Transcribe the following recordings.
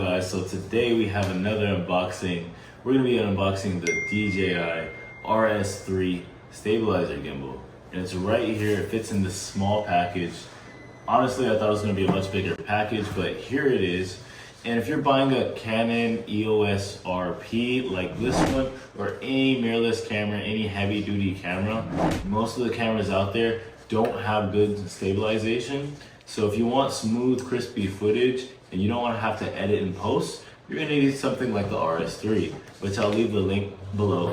guys? So today we have another unboxing. We're going to be unboxing the DJI RS3 stabilizer gimbal. And it's right here, it fits in this small package. Honestly, I thought it was going to be a much bigger package, but here it is. And if you're buying a Canon EOS RP like this one, or any mirrorless camera, any heavy duty camera, most of the cameras out there don't have good stabilization. So if you want smooth, crispy footage and you don't want to have to edit in post, you're going to need something like the RS3, which I'll leave the link below.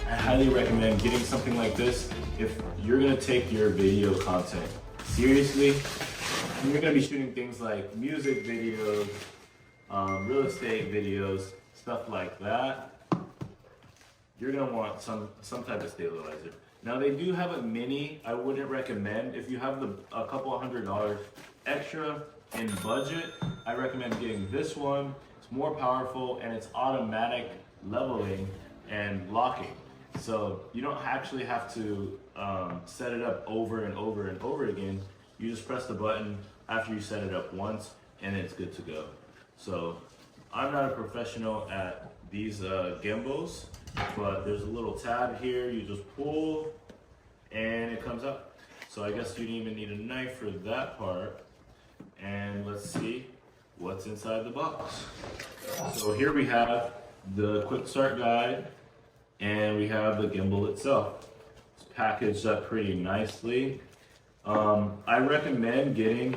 I highly recommend getting something like this if you're going to take your video content seriously. And you're going to be shooting things like music videos, real estate videos, stuff like that. You're going to want some type of stabilizer. Now they do have a mini. I wouldn't recommend. If you have a couple $100 extra in budget, I recommend getting this one. It's more powerful and it's automatic leveling and locking. So you don't actually have to set it up over and over and over again. You just press the button after you set it up once and it's good to go. So I'm not a professional at these gimbals, but there's a little tab here. You just pull and it comes up. So I guess you don't even need a knife for that part. And let's see what's inside the box. So here we have the quick start guide and we have the gimbal itself. It's packaged up pretty nicely. I recommend getting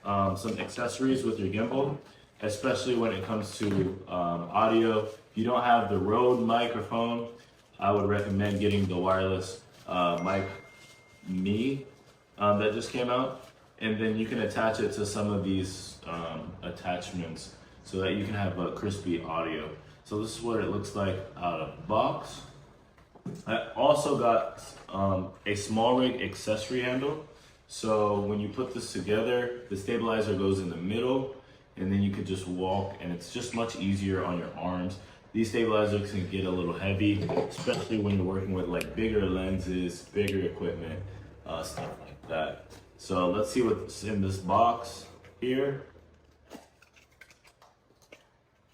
some accessories with your gimbal, especially when it comes to audio. If you don't have the Rode microphone, I would recommend getting the wireless mic Me that just came out. And then you can attach it to some of these attachments so that you can have a crispy audio. So this is what it looks like out of the box. I also got a small rig accessory handle. So when you put this together, the stabilizer goes in the middle and then you could just walk and it's just much easier on your arms. These stabilizers can get a little heavy, especially when you're working with like bigger lenses, bigger equipment, stuff like that. So let's see what's in this box here.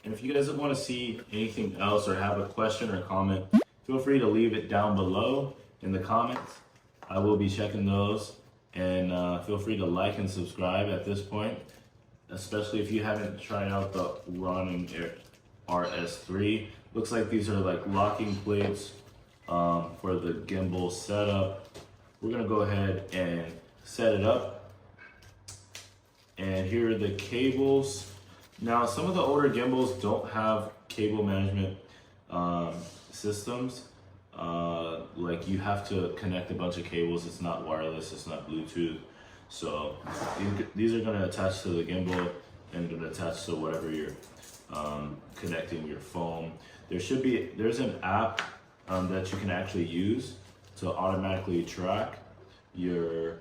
And if you guys want to see anything else or have a question or comment, feel free to leave it down below in the comments. I will be checking those, and feel free to like and subscribe at this point, especially if you haven't tried out the Ronin RS3. Looks like these are like locking plates for the gimbal setup. We're gonna go ahead and set it up. And here are the cables. Now, some of the older gimbals don't have cable management systems. Like you have to connect a bunch of cables. It's not wireless, it's not Bluetooth. So these are gonna attach to the gimbal and gonna attach to whatever you're connecting your phone. There's an app that you can actually use to automatically track your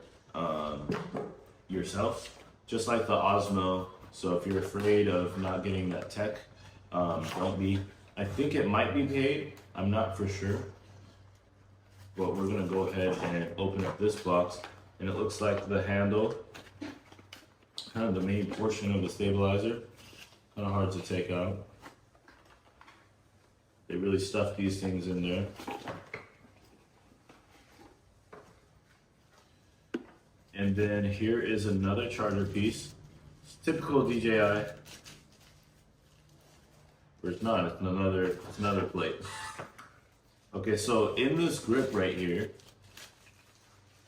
yourself, just like the Osmo. So if you're afraid of not getting that tech, don't be. I think it might be paid. I'm not for sure. But we're gonna go ahead and open up this box, and it looks like the handle, kind of the main portion of the stabilizer, kind of hard to take out. They really stuffed these things in there. And then here is another charger piece. It's typical DJI. Or it's not, it's another plate. Okay, so in this grip right here,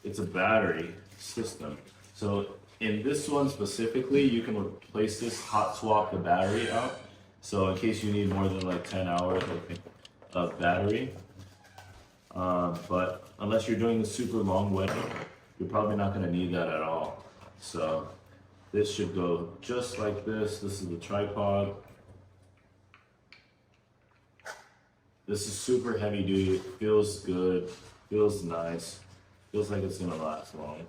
it's a battery system. So in this one specifically, you can replace this, hot swap the battery out. So in case you need more than like 10 hours of battery. But unless you're doing a super long wedding, you're probably not gonna need that at all. So this should go just like this. This is the tripod. This is super heavy duty, it feels good, feels nice, feels like it's gonna last long.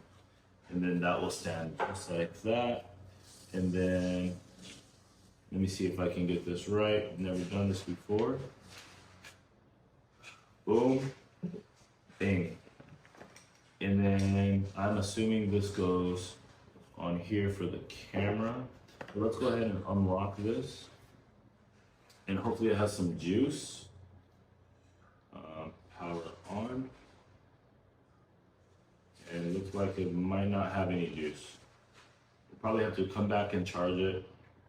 And then that will stand just like that. And then, let me see if I can get this right. I've never done this before. Boom. thing. And then I'm assuming this goes on here for the camera. So let's go ahead and unlock this. And hopefully it has some juice. Power on. And it looks like it might not have any juice. We'll probably have to come back and charge it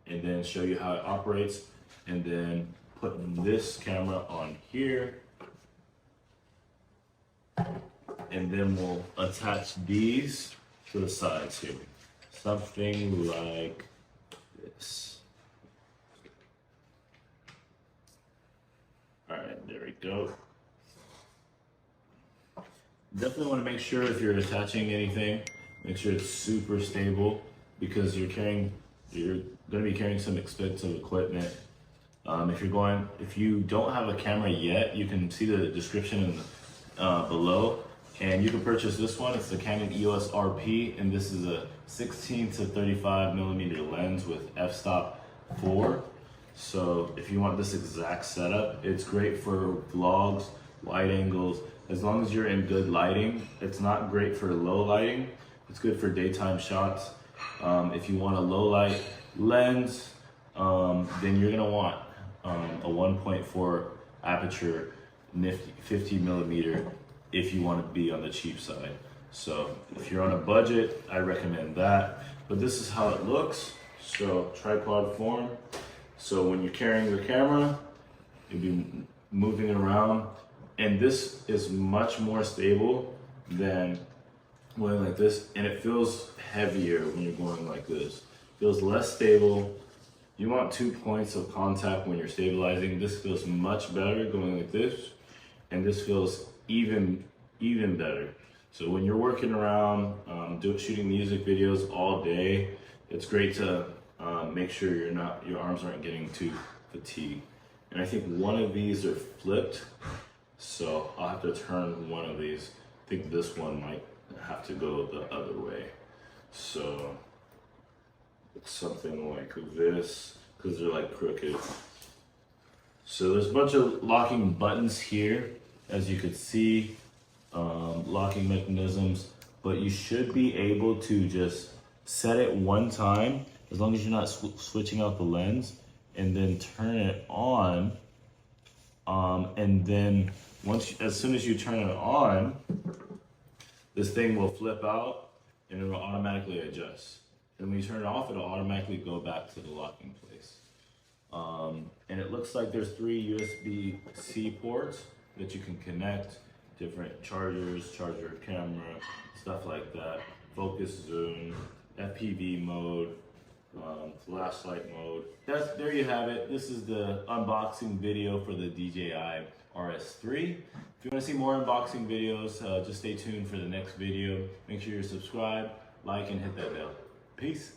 and then show you how it operates, and then put this camera on here. And then we'll attach these to the sides here. Something like this. All right, there we go. Definitely want to make sure if you're attaching anything, make sure it's super stable, because you're going to be carrying some expensive equipment. If you don't have a camera yet, you can see the description below, and you can purchase this one. It's the Canon EOS RP, and this is a 16 to 35 millimeter lens with f-stop 4. So if you want this exact setup, it's great for vlogs, wide angles, as long as you're in good lighting. It's not great for low lighting. It's good for daytime shots. If you want a low light lens, then you're gonna want a 1.4 aperture nifty 50 millimeter if you want to be on the cheap side. So if you're on a budget, I recommend that. But this is how it looks. So tripod form. So when you're carrying your camera, you'll be moving it around. And this is much more stable than going like this. And it feels heavier when you're going like this. Feels less stable. You want 2 points of contact when you're stabilizing. This feels much better going like this. And this feels even better. So when you're working around, shooting music videos all day, it's great to make sure your arms aren't getting too fatigued. And I think one of these are flipped, so I'll have to turn one of these. I think this one might have to go the other way. So it's something like this, because they're like crooked. So there's a bunch of locking buttons here, as you could see, locking mechanisms, but you should be able to just set it one time, as long as you're not switching out the lens, and then turn it on. And then as soon as you turn it on, this thing will flip out and it will automatically adjust. And when you turn it off, it'll automatically go back to the locking place. And it looks like there's 3 USB-C ports that you can connect, different chargers, charger camera, stuff like that, focus zoom, FPV mode, flashlight mode. There you have it. This is the unboxing video for the DJI RS3. If you want to see more unboxing videos, just stay tuned for the next video. Make sure you're subscribed, like, and hit that bell. Peace.